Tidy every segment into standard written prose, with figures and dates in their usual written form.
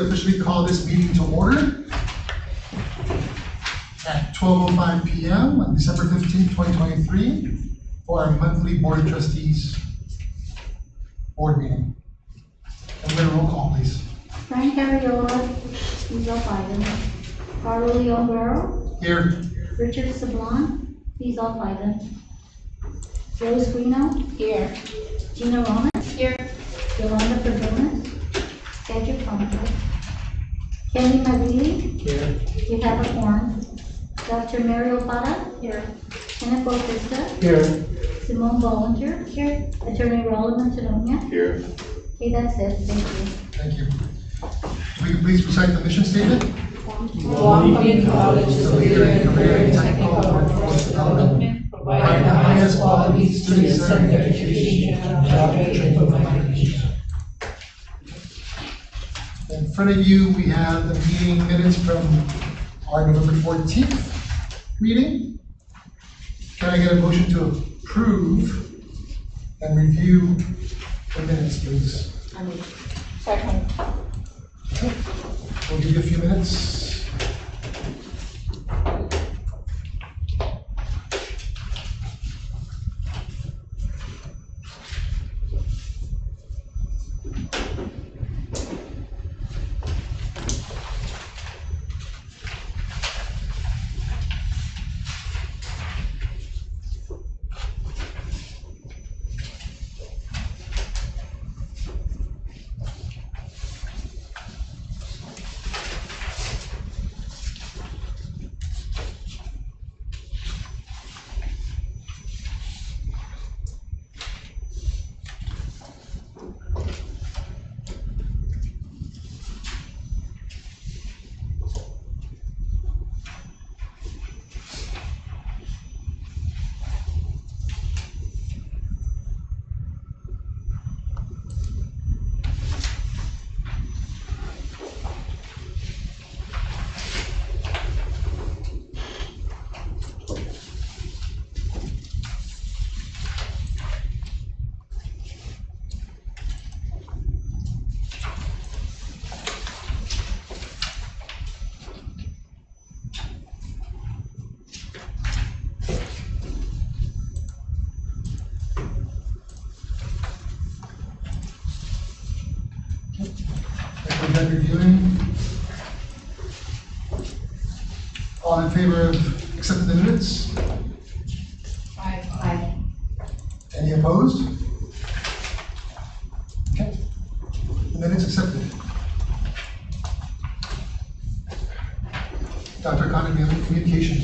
officially call this meeting to order at 12:05 p.m. on December 15th, 2023 for our monthly Board of Trustees board meeting. And we're roll call, please. Frank Ariola, he's off item. Carlo Leonguero. Here. Richard Sablon, he's off item. Rose Guino. Here. Gina Roman. Here. Yolanda Perdonas. Cedric Conrad. Kenny Maglili. Here. We have a quorum. Dr. Mario Para. Here. Kenneth Bautista. Here. Simone Volunteer. Here. Attorney Raul Manteronia. Here. Okay, that's it. Thank you. Thank you. If we could please recite the mission statement. Long Community College is a leader in career and technical workforce development, providing the highest quality student-centered education and job training for minors. In front of you, we have the meeting minutes from our November 14th meeting. Can I get a motion to approve and review the minutes, please? Second. Okay. We'll give you a few minutes. Reviewing. All in favor of accepting the minutes? Aye. Any opposed? Okay. The minutes accepted. Dr. Condon, do you have any communications?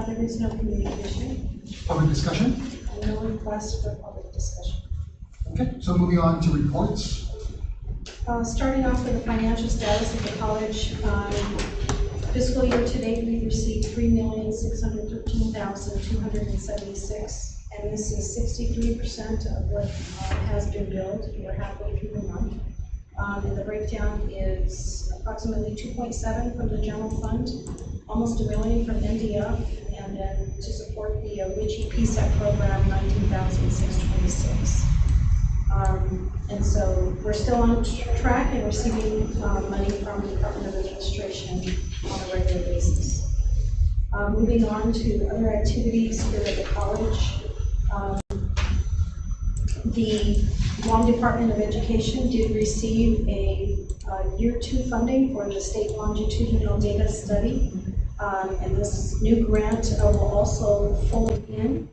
There is no communication, Public discussion? and no request for public discussion. Okay, so moving on to reports. Starting off with the financial status of the college, fiscal year to date, we received $3,613,276, and this is 63% of what has been billed. We're halfway through the month. And the breakdown is approximately 2.7 from the general fund, almost $1 million from NDF, and then to support the WICHE PSEC program, $19,626. And so we're still on track and receiving money from the Department of Administration on a regular basis. Moving on to other activities here at the college. The Guam Department of Education did receive a year 2 funding for the state longitudinal data study. And this new grant will also fold in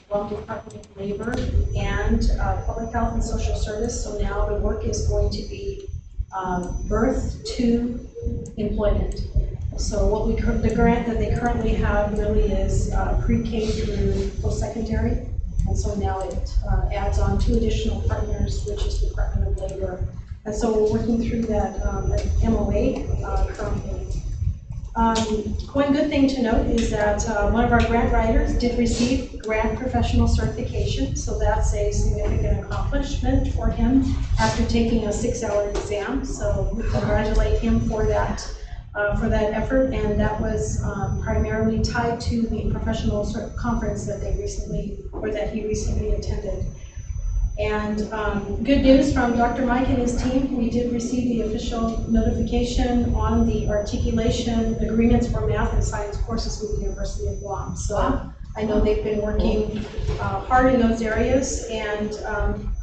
Guam Department of Labor and Public Health and Social Service. So now the work is going to be birth to employment. So what the grant that they currently have really is pre-K through post-secondary. And so now it adds on 2 additional partners, which is the Department of Labor. And so we're working through that MOA currently. One good thing to note is that one of our grant writers did receive grant professional certification, so that's a significant accomplishment for him after taking a 6-hour exam. So we congratulate him for that effort, and that was primarily tied to the professional conference that he recently attended. And good news from Dr. Mike and his team, we did receive the official notification on the articulation agreements for math and science courses with the University of Guam. So I know they've been working hard in those areas, and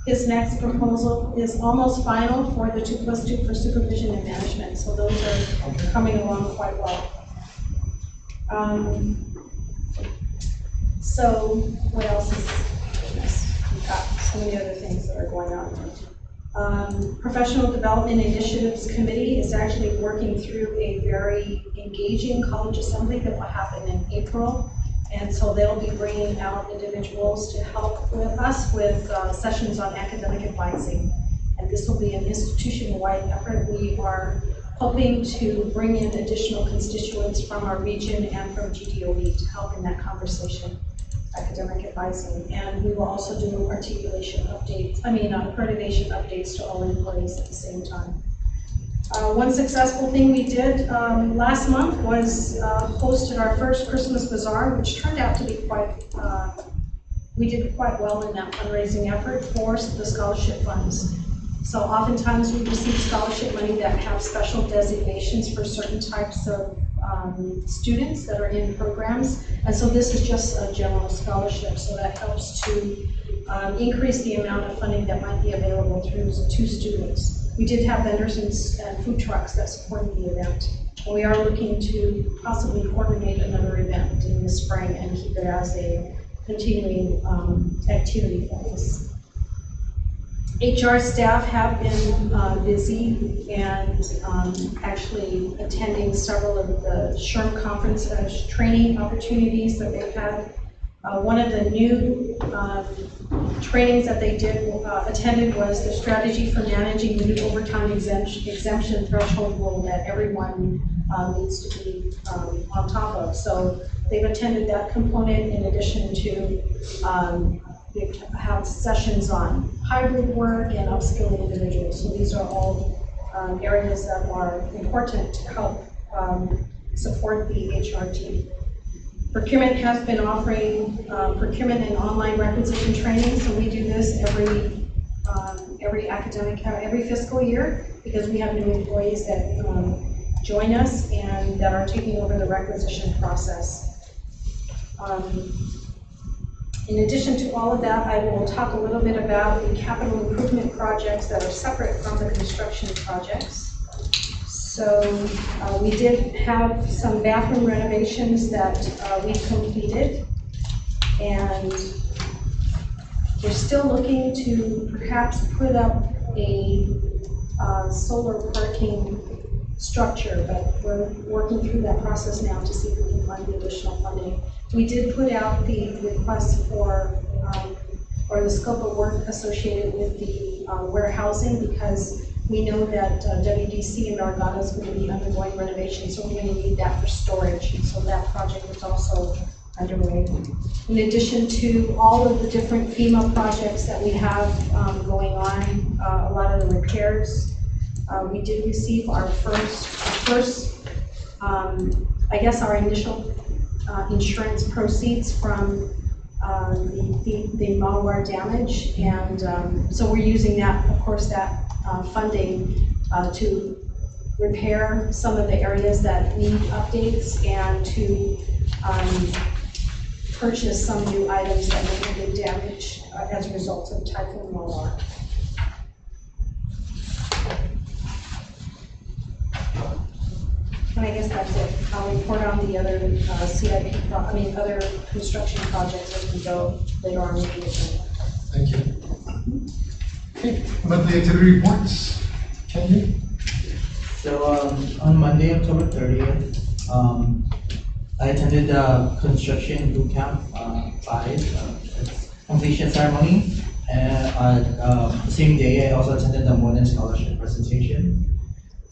his next proposal is almost final for the 2+2 for supervision and management. So those are coming along quite well. So what else is this? We've got so many other things that are going on. Professional Development Initiatives Committee is actually working through a very engaging college assembly that will happen in April. And so they'll be bringing out individuals to help with us with sessions on academic advising. And this will be an institution-wide effort. We are hoping to bring in additional constituents from our region and from GDOE to help in that conversation, academic advising. And we will also do articulation updates, accreditation updates to all employees at the same time. One successful thing we did last month was hosted our first Christmas Bazaar, which turned out to be we did quite well in that fundraising effort for the scholarship funds. So oftentimes we receive scholarship money that have special designations for certain types of students that are in programs. And so this is just a general scholarship, so that helps to increase the amount of funding that might be available through to students. We did have vendors and food trucks that supported the event. And we are looking to possibly coordinate another event in the spring and keep it as a continuing activity for us. HR staff have been busy and actually attending several of the SHRM conference training opportunities that they've had. One of the new trainings that they attended was the strategy for managing the new overtime exemption threshold rule that everyone needs to be on top of. So they've attended that component in addition to they have sessions on hybrid work and upskilling individuals. So these are all areas that are important to help support the HR team. Procurement has been offering procurement and online requisition training. So we do this every fiscal year because we have new employees that join us and that are taking over the requisition process. In addition to all of that, I will talk a little bit about the capital improvement projects that are separate from the construction projects. So we did have some bathroom renovations that we completed, and we're still looking to perhaps put up a solar parking structure, but we're working through that process now to see if we can find the additional funding. We did put out the request for, or the scope of work associated with the warehousing, because we know that WDC in Argata is going to be undergoing renovations, so we're going to need that for storage. And so that project is also underway. In addition to all of the different FEMA projects that we have going on, a lot of the repairs, we did receive our first our initial insurance proceeds from the malware damage, and so we're using that, of course, that funding to repair some of the areas that need updates and to purchase some new items that may have been damaged as a result of Typhoon Malware. And I guess that's it. I'll report on the other other construction projects as we go later on in the agenda. Thank you. Okay, monthly activity reports. Kenny? So on Monday, October 30th, I attended the construction boot camp 5 completion ceremony, and the same day I also attended the Modern Scholarship presentation.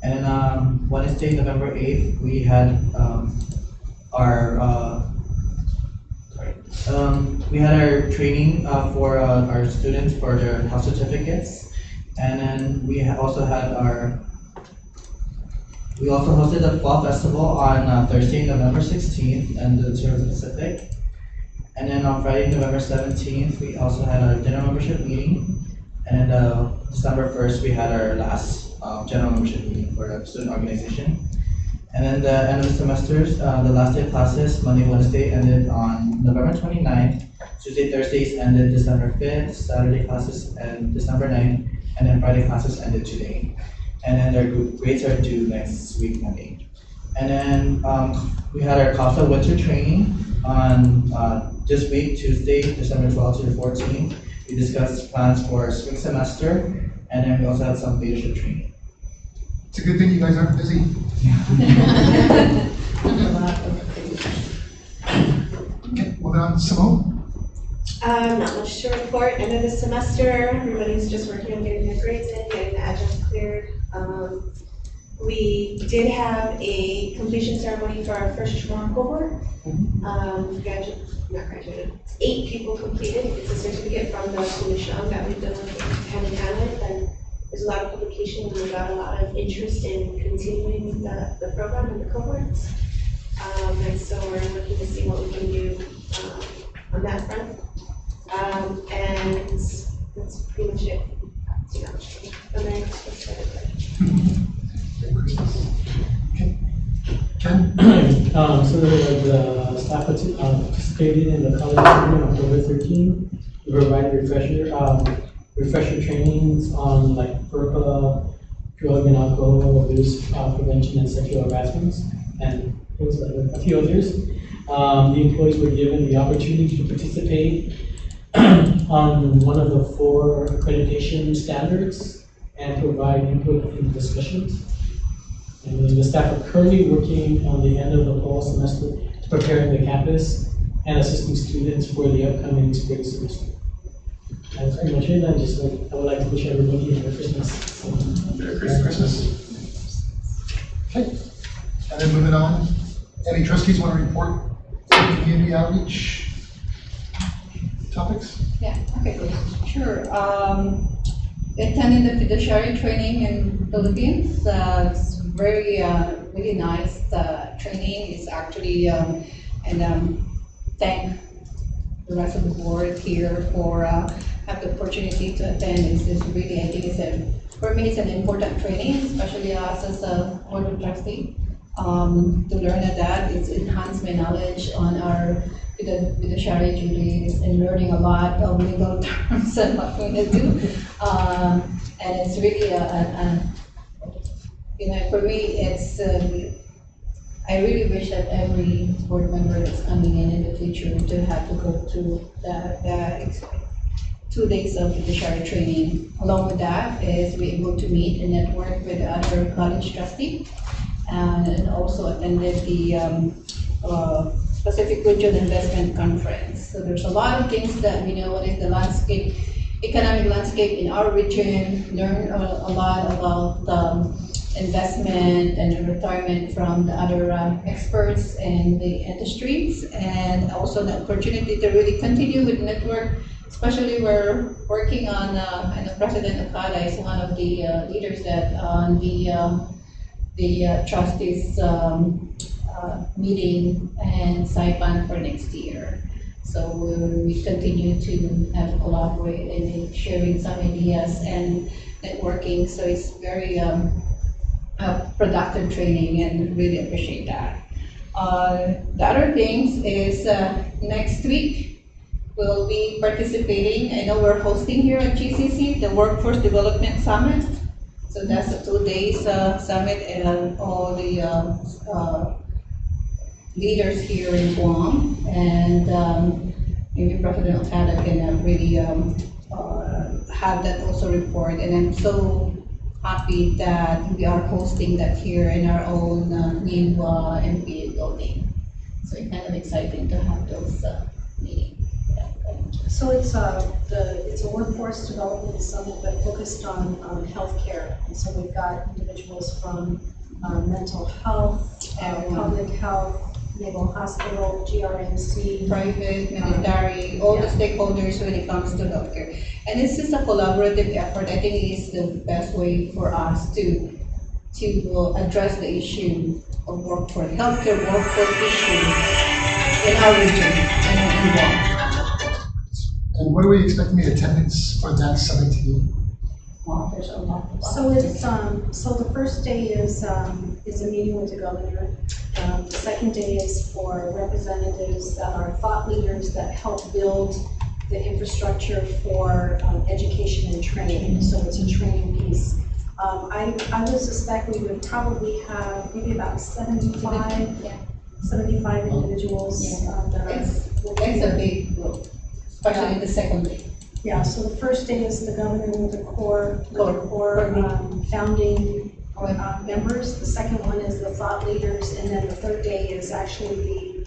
And Wednesday, November 8th, we had we had our training for our students for their health certificates, and then we also hosted the Fall Festival on Thursday, November 16th, and the Tourism Pacific. And then on Friday, November 17th, we also had our dinner membership meeting. And then December 1st, we had our last general membership meeting for the student organization. And then the end of the semesters, the last day of classes, Monday, Wednesday, ended on November 29th. Tuesday, Thursdays ended December 5th. Saturday classes ended December 9th. And then Friday classes ended today. And then their grades are due next week, Monday. And then we had our CAFA winter training on this week, Tuesday, December 12th to the 14th. We discussed plans for spring semester. And then we also had some leadership training. It's a good thing you guys aren't busy. Okay, moving on, Simone. Not much to report. End of the semester, everybody's just working on getting their grades in, getting the adjuncts cleared. We did have a completion ceremony for our first Chamorro cohort. Not graduated. 8 people completed. It's a certificate from the commission that we've done hand in hand with, and there's a lot of publication and we got a lot of interest in continuing the program and the cohorts. And so we're looking to see what we can do on that front. And that's pretty much it. So, yeah, Merry Christmas, everybody. Merry Christmas. Okay. Ken? So the staff participated in the college tournament on October 13. We provided refresher trainings on like FERPA, drug and alcohol abuse prevention and sexual harassment, and there was a few others. The employees were given the opportunity to participate on one of the 4 accreditation standards and provide input in discussions. And then the staff are currently working on the end of the fall semester to preparing the campus and assisting students for the upcoming spring semester. That's pretty much it. I would like to wish everybody a Merry Christmas. Merry Christmas. Okay, and then moving on, any trustees want to report any community outreach topics? Yeah, okay, sure. Attending the fiduciary training in Philippines. It's very, really nice training. It's actually, and thank the rest of the board here for have the opportunity to attend. It's really, I think for me, it's an important training, especially us as a board of trustee. To learn that, it's enhanced my knowledge on our fiduciary duties and learning a lot of legal terms and what we're going to do. And it's really for me, it's I really wish that every board member that's coming in the future to have to go through the 2 days of fiduciary training. Along with that is be able to meet and network with other college trustees, and also attended the Pacific Region Investment Conference. So there's a lot of things that we know what is the landscape, economic landscape in our region, learn a lot about investment and retirement from the other experts in the industries, and also the opportunity to really continue with network, especially we're working on, and President Okada is one of the leaders that on the trustees meeting and Saipan for next year. So we continue to have collaborate and sharing some ideas and networking. So it's very productive training, and really appreciate that. The other things is next week we'll be participating. I know we're hosting here at GCC the Workforce Development Summit. So that's a 2 days summit, and all the leaders here in Guam, and maybe President Okada can really have that also report. And I'm so happy that we are hosting that here in our own Ningwa MPA building. So it's kind of exciting to have those meetings. So it's a workforce development summit, but focused on healthcare. And so we've got individuals from mental health, public health, Naval Hospital, GRMC, Private, military, all the stakeholders when it comes to healthcare. And this is a collaborative effort. I think it is the best way for us to address the issue of healthcare workforce issue in our region and in Guam. And what are we expecting the attendance for that summit to be? Well, there's a lot of. So it's, so the first day is a meeting with the governor. The second day is for representatives that are thought leaders that help build the infrastructure for education and training, so it's a training piece. I would suspect we would probably have maybe about 75 individuals that are. It's a big group, especially the second day. Yeah, so the first day is the governor with the core founding members. The second one is the thought leaders, and then the third day is actually the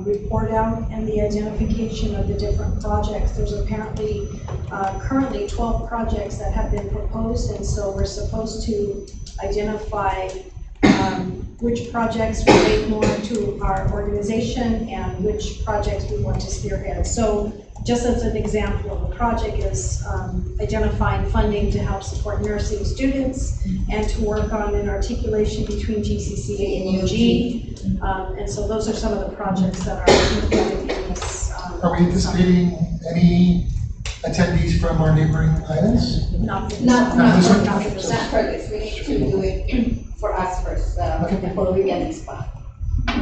report out and the identification of the different projects. There's apparently currently 12 projects that have been proposed, and so we're supposed to identify which projects relate more to our organization and which projects we want to spearhead. So just as an example of a project is identifying funding to help support nursing students and to work on an articulation between GCC and UG. And so those are some of the projects that are included in this. Are we anticipating any attendees from our neighboring islands? Not for this, we need to do it for us first, before we get this spot.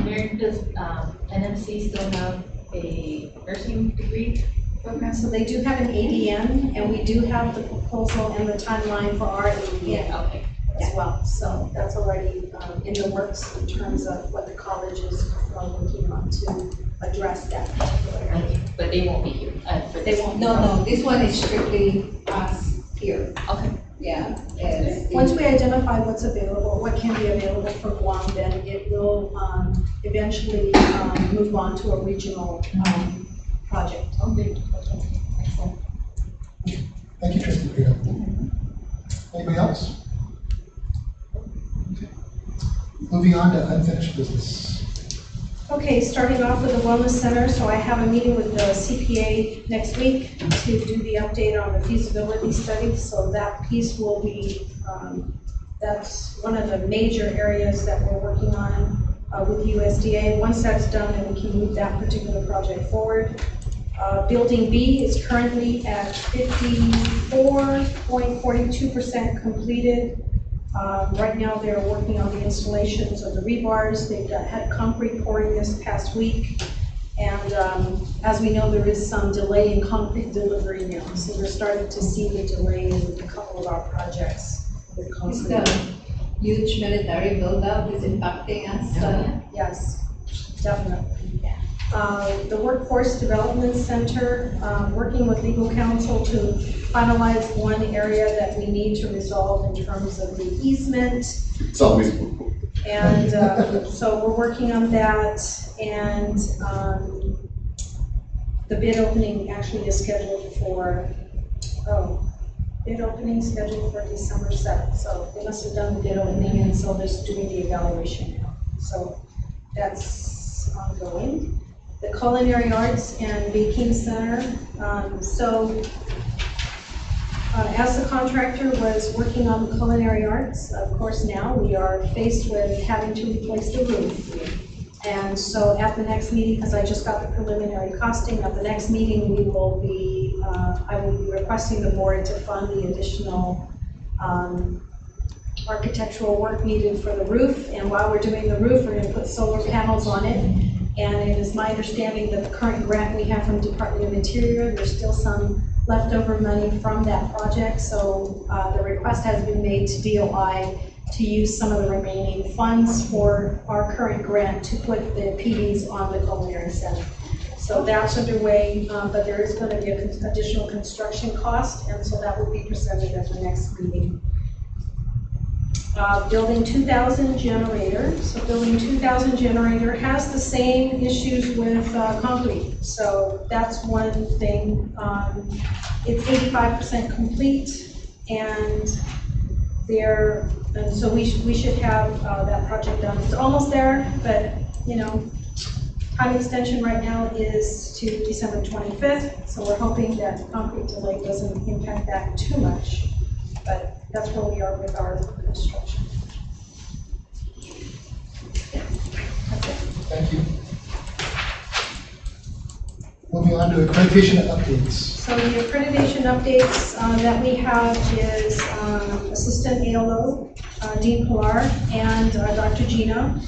Where does NMC still have a nursing degree program? So they do have an ADN, and we do have the proposal and the timeline for our ADN Okay. as well. So that's already in the works in terms of what the college is working on to address that particular area. Okay, but they won't be here. They won't. No, this one is strictly us here. Okay. Yeah. Yes. Once we identify what's available, what can be available for Guam, then it will eventually move on to a regional project. Okay. Excellent. Thank you, Trustee Prida. Anybody else? Okay. Moving on to unfinished business. Okay, starting off with the Wellness Center, so I have a meeting with the CPA next week to do the update on the feasibility study, so that piece will be, that's one of the major areas that we're working on with USDA. Once that's done, then we can move that particular project forward. Building B is currently at 54.42% completed. Right now, they're working on the installations of the rebars. They've had concrete pouring this past week. And as we know, there is some delay in concrete delivery now. So we're starting to see the delay in a couple of our projects with Is concrete. the huge military buildup is impacting us? Yes, definitely. The Workforce Development Center, working with legal counsel to finalize one area that we need to resolve in terms of the easement. It's always. And so we're working on that, and the bid opening actually is scheduled for, bid opening scheduled for December 7th. So they must have done the bid opening, and so they're doing the evaluation now. So that's ongoing. The Culinary Arts and Baking Center. As the contractor was working on the culinary arts, of course now we are faced with having to replace the roof. And so at the next meeting, because I just got the preliminary costing, at the next meeting we will be, I will be requesting the board to fund the additional architectural work needed for the roof. And while we're doing the roof, we're going to put solar panels on it. And it is my understanding that the current grant we have from Department of Interior, there's still some leftover money from that project. So the request has been made to DOI to use some of the remaining funds for our current grant to put the PDs on the culinary center. So that's underway, but there is going to be an additional construction cost, and so that will be presented at the next meeting. Building 2000 generator. So building 2000 generator has the same issues with concrete. So that's one thing. It's 85% complete, and so we should have that project done. It's almost there, but you know, time extension right now is to December 25th. So we're hoping that the concrete delay doesn't impact that too much. But that's where we are with our construction. Thank you. Moving moving on to accreditation updates. So the accreditation updates that we have is Assistant ALO, Dean Pilar, and Dr. Gina.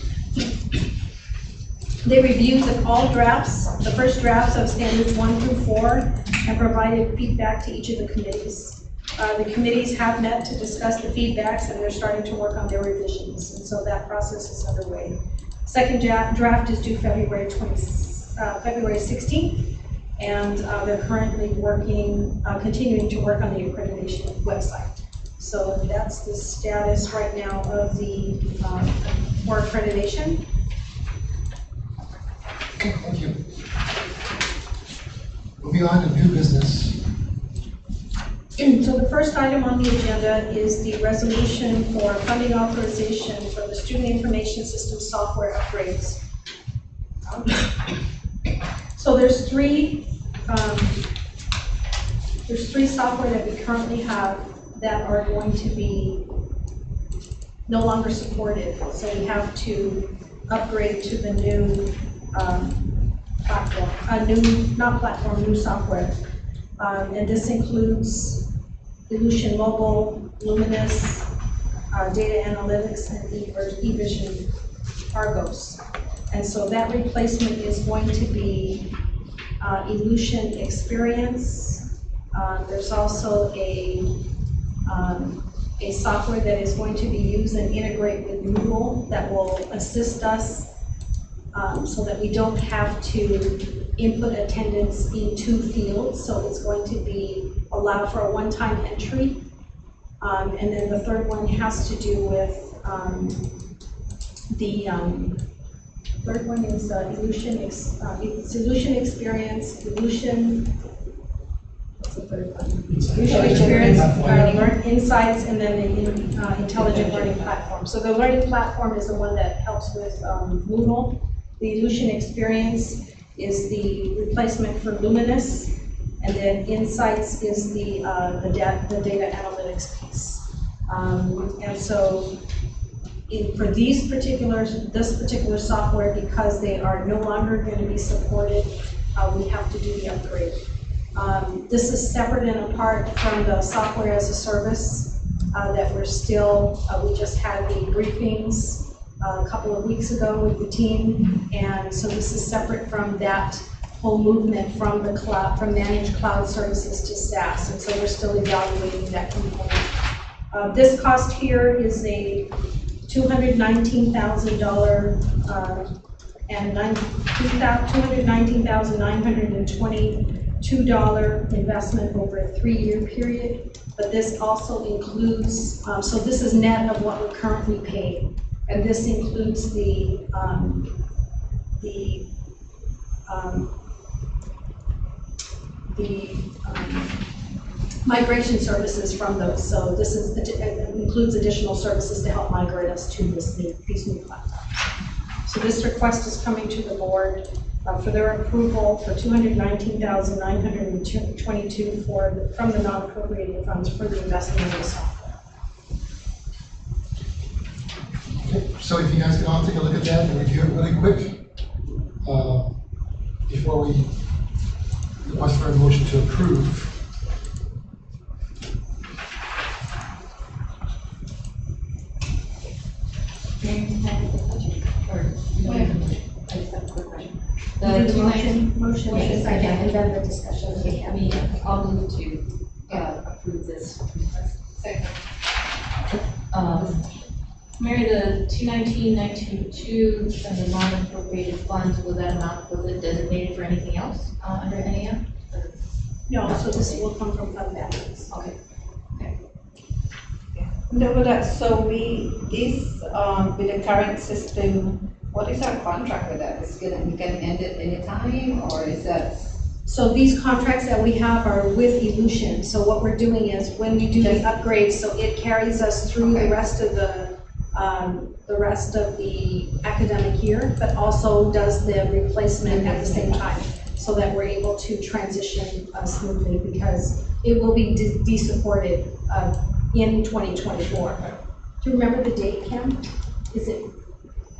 They reviewed all drafts, the first drafts of standards 1 through 4, and provided feedback to each of the committees. The committees have met to discuss the feedbacks, and they're starting to work on their revisions, and so that process is underway. Second draft is due February 16th, and they're currently continuing to work on the accreditation website. So that's the status right now of the for accreditation. Okay, thank you. Moving on to new business. So the first item on the agenda is the resolution for funding authorization for the student information system software upgrades. So there's three software that we currently have that are going to be no longer supported. So we have to upgrade to the new new software. And this includes Illusion Mobile, Luminous, Data Analytics, and eVision Argos. And so that replacement is going to be Illusion Experience. There's also a software that is going to be used and integrate with Moodle that will assist us so that we don't have to input attendance in 2 fields. So it's going to be allowed for a one-time entry. And then the third one has to do with third one is Illusion Experience, what's the third one? Illusion Experience, Learn Insights, and then the Intelligent Learning Platform. So the learning platform is the one that helps with Moodle. The Illusion Experience is the replacement for Luminous, and then Insights is the data analytics piece. And so for this particular software, because they are no longer going to be supported, we have to do the upgrade. This is separate and apart from the software as a service that we're still, we just had the briefings a couple of weeks ago with the team, and so this is separate from that whole movement from the cloud, from managed cloud services to SaaS, and so we're still evaluating that component. This cost here is a $219,000 and $219,922 investment over a 3-year period, but this also includes, so this is net of what we're currently paying. And this includes the migration services from those. So this includes additional services to help migrate us to these new platforms. So this request is coming to the board for their approval for $219,922 from the non-appropriated funds for the investment in the software. So if you guys can all take a look at that and review it really quick before we request for a motion to approve. I just have a quick question. The motion, Wait, second, and then the discussion. Okay, I mean, I'll move to approve this. Second. Mary, the 219,922 from the non-appropriated funds, was that amount, was it designated for anything else under NAM? No, so this will come from fund balance. Okay. No, but so with the current system, what is our contract with that? We can end it anytime, or is that? So these contracts that we have are with Illusion. So what we're doing is when we do the upgrades, so it carries us through the rest of the academic year, but also does the replacement at the same time, so that we're able to transition smoothly, because it will be de-supported in 2024. Do you remember the date, Kim? Is it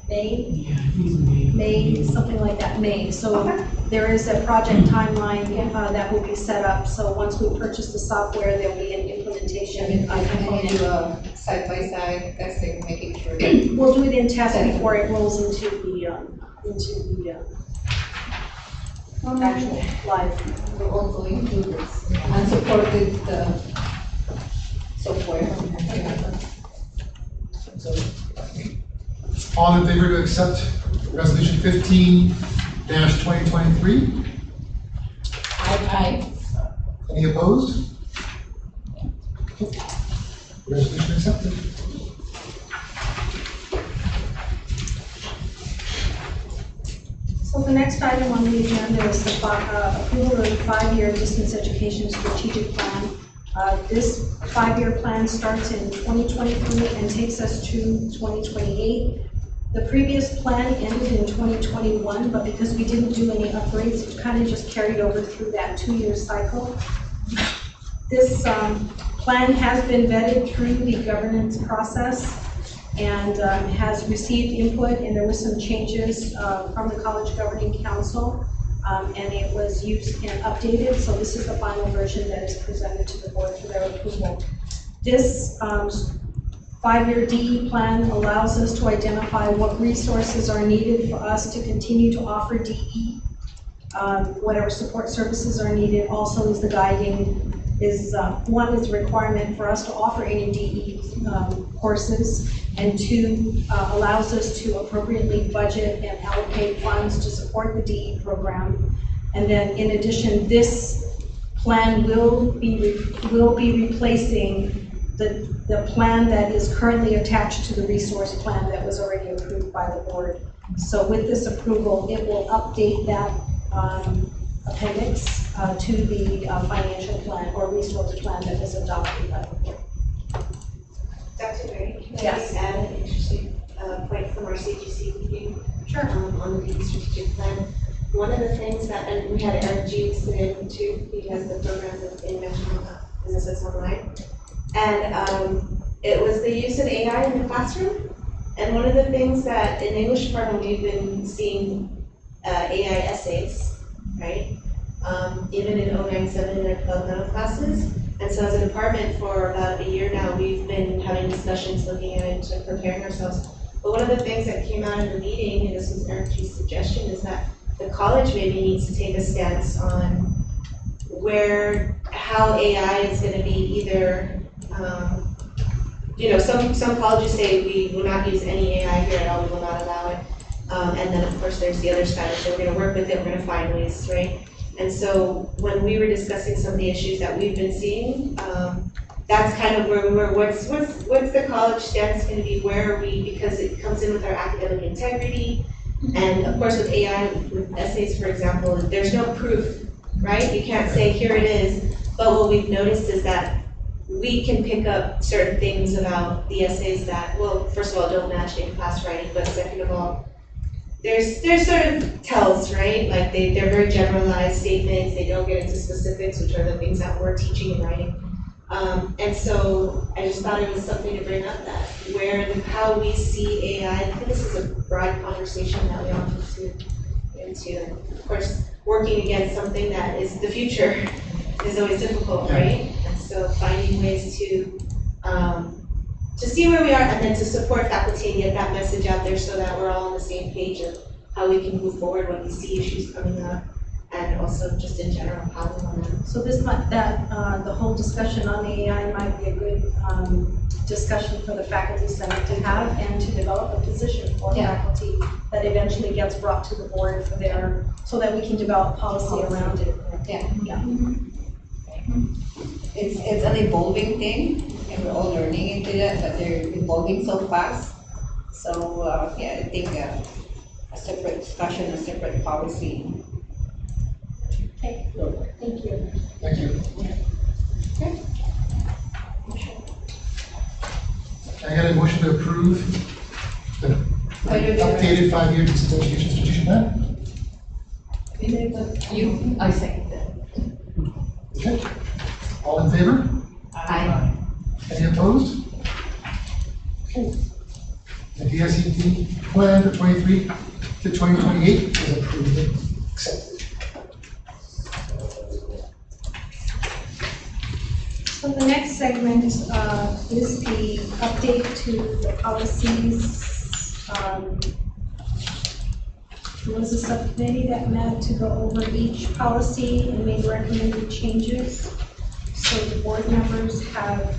May, Yeah, I think it's May, something like that, May. So there is a project timeline that will be set up. So once we purchase the software, there'll be an implementation I can component. do a side-by-side testing, making sure that We'll do it in test before it rolls into the actual live. we're all going through this unsupported software. All in favor to accept resolution 15-2023? Aye. Any opposed? Resolution accepted. So the next item on the agenda is the approval of the 5-year distance education strategic plan. This 5-year plan starts in 2023 and takes us to 2028. The previous plan ended in 2021, but because we didn't do any upgrades, it kind of just carried over through that 2-year cycle. This plan has been vetted through the governance process and has received input, and there were some changes from the College Governing Council, and it was used and updated, so this is the final version that is presented to the board for their approval. This 5-year DE plan allows us to identify what resources are needed for us to continue to offer DE, whatever support services are needed. Also is the guiding, one is the requirement for us to offer any DE courses, and 2, allows us to appropriately budget and allocate funds to support the DE program. And then in addition, this plan will be replacing the plan that is currently attached to the resource plan that was already approved by the board. So with this approval, it will update that appendix to the financial plan or resource plan that was adopted by the board. Dr. Mary, can I Yes. just add an interesting point from our CGC meeting? Sure. On the strategic plan. One of the things that, and we had Eric G. sit in too, he has the program in National Businesses Online. And it was the use of AI in the classroom. And one of the things that in English department, we've been seeing AI essays, right? Even in 097 in their developmental classes. And so as a department for about a year now, we've been having discussions looking at it and preparing ourselves. But one of the things that came out of the meeting, and this was Eric G's suggestion, is that the college maybe needs to take a stance on how AI is going to be either, some colleges say we will not use any AI here at all, we will not allow it. And then of course there's the other side, so we're going to work with it, we're going to find ways, right? And so when we were discussing some of the issues that we've been seeing, that's kind of where we were, what's the college stance going to be, where are we, because it comes in with our academic integrity. And of course with AI, with essays, for example, there's no proof, right? You can't say, here it is. But what we've noticed is that we can pick up certain things about the essays that, well, first of all, don't match in-class writing, but second of all, there's sort of tells, right? Like they're very generalized statements, they don't get into specifics, which are the things that we're teaching and writing. And so I just thought it was something to bring up, that how we see AI, I think this is a broad conversation that we all need to get into. And of course, working against something that is the future is always difficult, right? And so finding ways to see where we are and then to support faculty and get that message out there so that we're all on the same page of how we can move forward when we see issues coming up, and also just in general how we want to. So the whole discussion on the AI might be a good discussion for the faculty senate to have and to develop a position for faculty that eventually gets brought to the board so that we can develop policy around it. Yeah. It's an evolving thing, and we're all learning into that, but they're evolving so fast. So, I think a separate discussion, a separate policy. Okay, thank you. Thank you. Okay. Can I get a motion to approve the updated 5-year distance education strategic plan? I second that. Okay. All in favor? Aye. Any opposed? Okay. The DSED plan for 23 to 2028 is approved and accepted. So the next segment is the update to the policies. There was a subcommittee that met to go over each policy and made recommended changes. So the board members have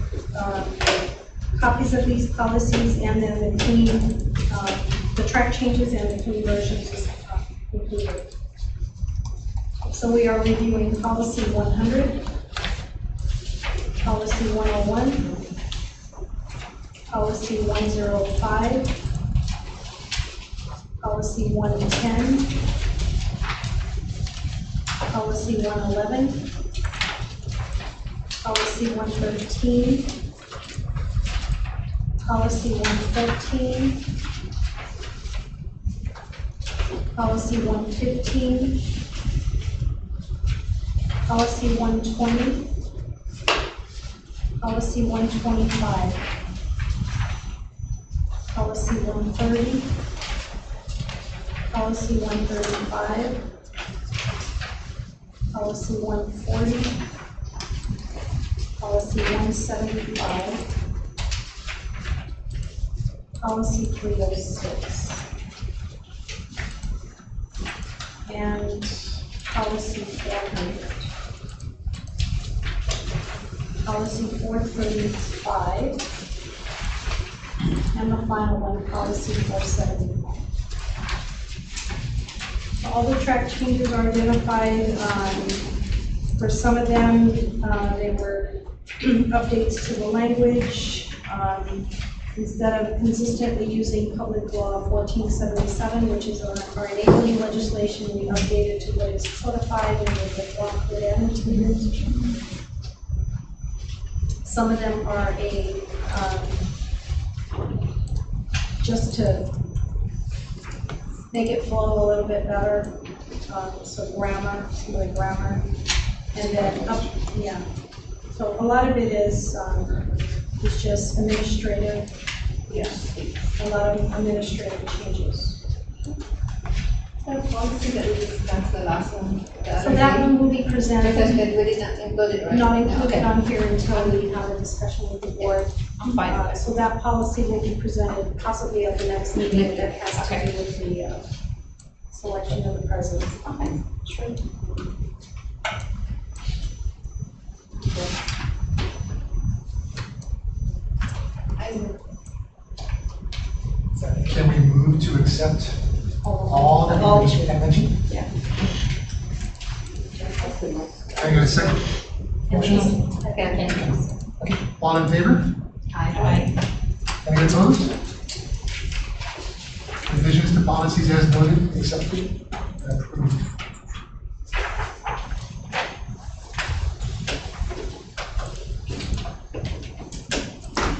copies of these policies, and then the clean, the track changes and the clean versions is included. So we are reviewing policy 100, policy 101, policy 105, policy 110, policy 111, policy 113, policy 114, policy 115, policy 120, policy 125, policy 130, policy 135, policy 140, policy 175, policy 306, and policy 400. Policy 435, and the final one, policy 475. All the track changes are identified. For some of them, they were updates to the language. Instead of consistently using Public Law 1477, which is our enabling legislation, we updated to what is codified and with the law code annotated. Some of them are just to make it flow a little bit better, so grammar, some of the grammar, and then yeah. So a lot of it is just administrative, a lot of administrative changes. The policy that we discussed, the last one. So that one will be presented, Because it really not included, right? not included Okay. on here until we have a discussion with the board. I'm fine with it. So that policy will be presented possibly at the next meeting that has to do with the selection of the president. Okay, sure. Can we move to accept all that we just mentioned? Yeah. Can I get a second? Motion? Okay. Okay, all in favor? Aye. Any opposed? Revisions to policies as noted, accepted, and approved.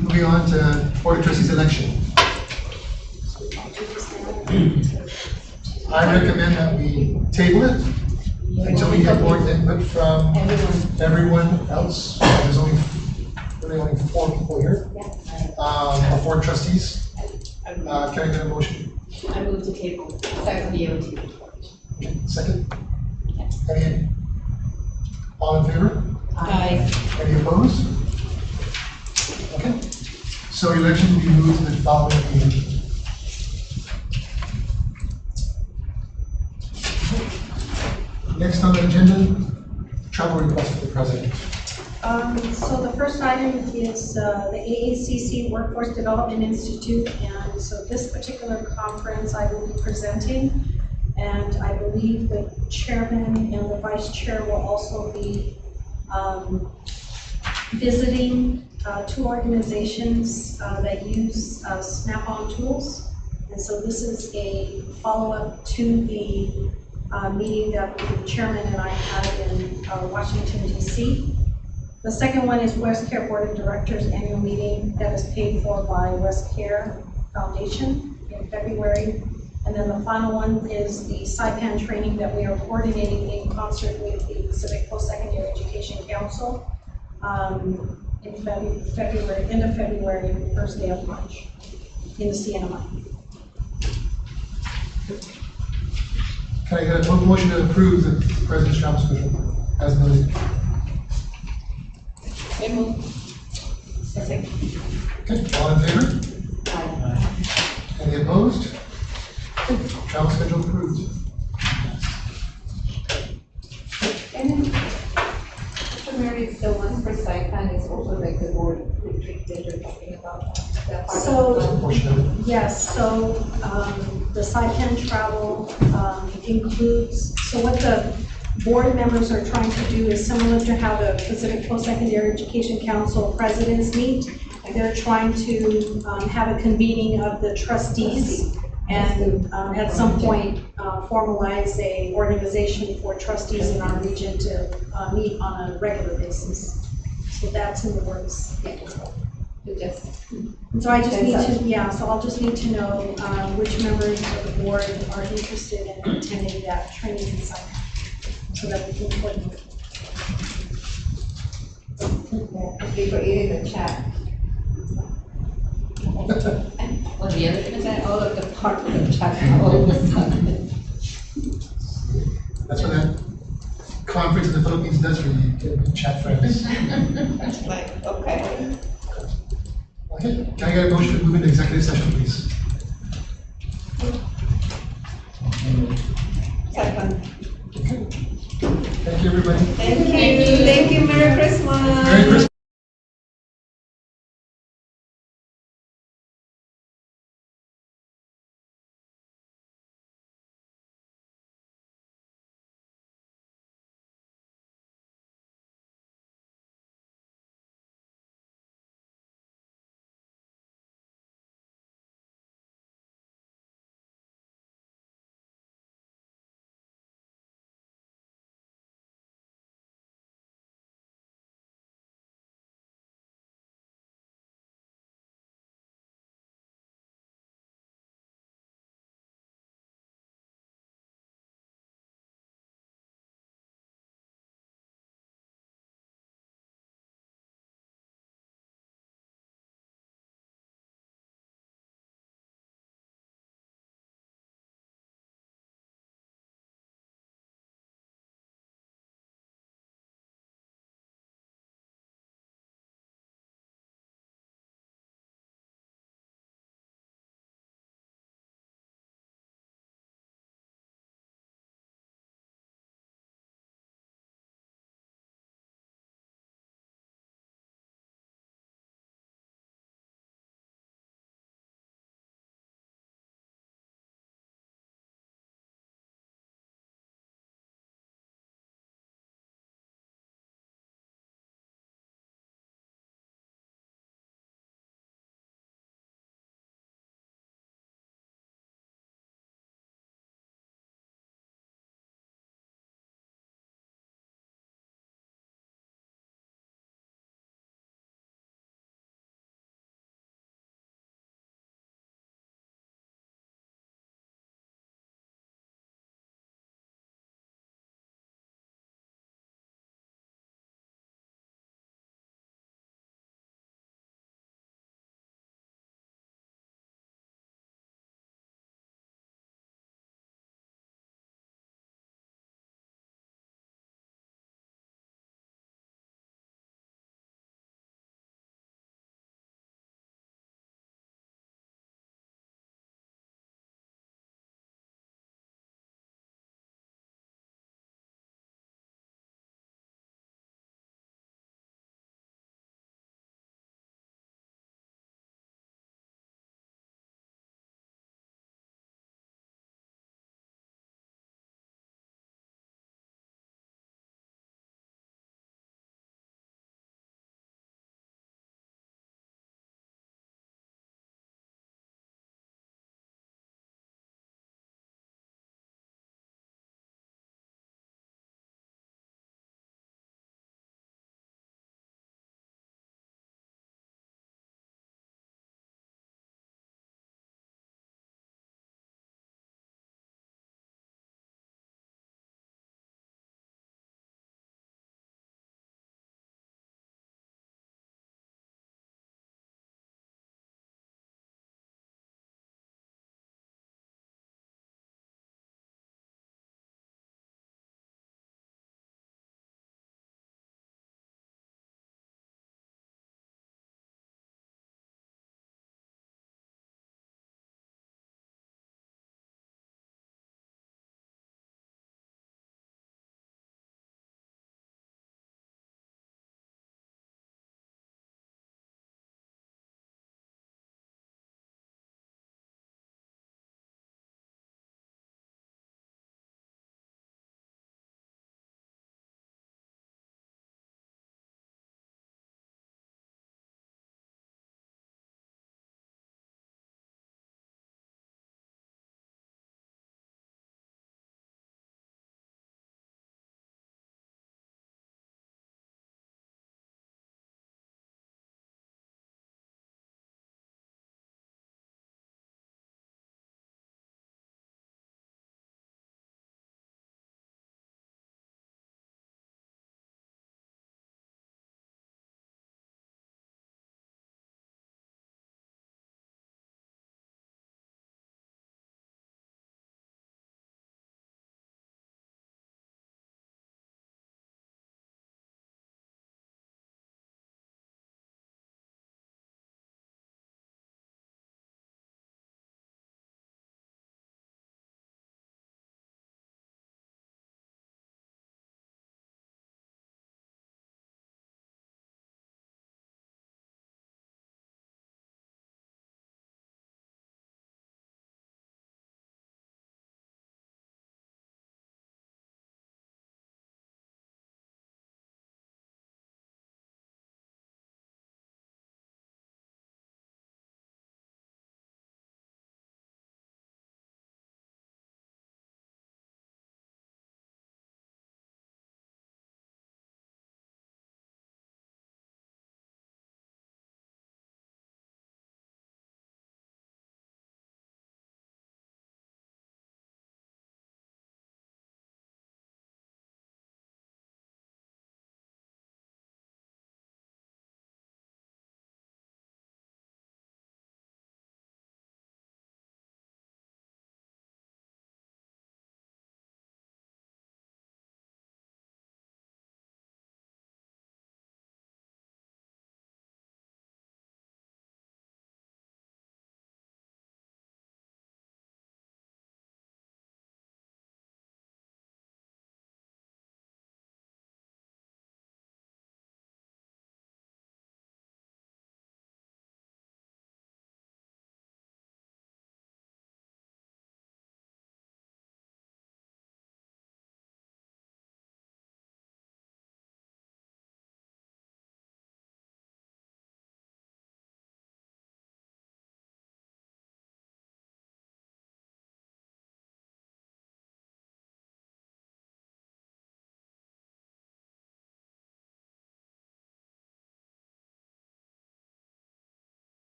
Moving on to Board of Trustees election. I recommend that we table it until we get more input from everyone else. There's really only 4 people here. Or 4 trustees. Can I get a motion? I move to table the OT report. Okay, second? Any? All in favor? Any opposed? Okay, so election will be moved to the following meeting. Next on the agenda, travel request for the president. So the first item is the AACC Workforce Development Institute, and so this particular conference I will be presenting, and I believe the chairman and the vice chair will also be visiting 2 organizations that use Snap-on tools, and so this is a follow-up to the meeting that the chairman and I had in Washington, D.C. The second one is West Care Board of Directors annual meeting that is paid for by West Care Foundation in February. And then the final one is the SIPAN training that we are coordinating in concert with the Pacific Post-Secondary Education Council in February, end of February, first day of March. in the CNMI. Can I get a motion to approve the president's travel schedule as noted? So moved. Okay, all in favor? Any opposed? Okay, travel schedule approved. And then, Mr. Mary, the one for site plan is also like the board retreat that you're talking about. That part of So- the plan. Portion of it. Yes, so the site plan travel includes, so what the board members are trying to do is similar to how the Pacific Post-Secondary Education Council presidents meet. They're trying to have a convening of the trustees and at some point formalize a organization for trustees in our region to meet on a regular basis. So that's in the works. To just, So I just need to, yeah, so I'll just need to know which members of the board are interested in attending that training and site, so that we can coordinate. people eating the chat. What the other thing is that? All of the part of the chat all of a sudden. That's what that conference in the Philippines does for you, get chat friends. It's like, okay. Okay, can I get a motion to move into executive session, please? Second. Okay. Thank you, everybody. Thank you, Merry Christmas. Merry Christmas.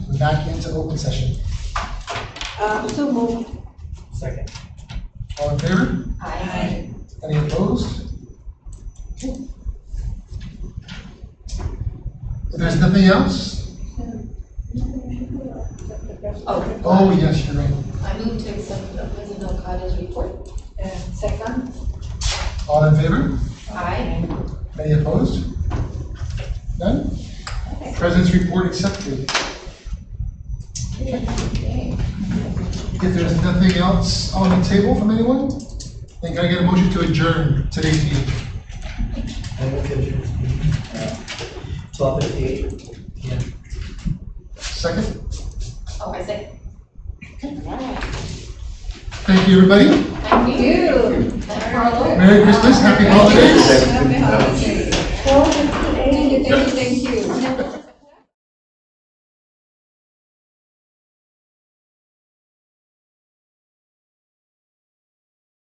We're back into open session. So moved. Second. All in favor? Aye. Any opposed? Okay. If there's nothing else? Oh, yes, you're right. I move to accept President Okada's report. Second. All in favor? Aye. Any opposed? None? President's report accepted. If there's nothing else on the table from anyone, then can I get a motion to adjourn today's meeting? I move to adjourn. 12:58 p.m. Second? Oh, I say. Thank you, everybody. Thank you. You. Thank you. Merry Christmas, happy holidays. Happy holidays.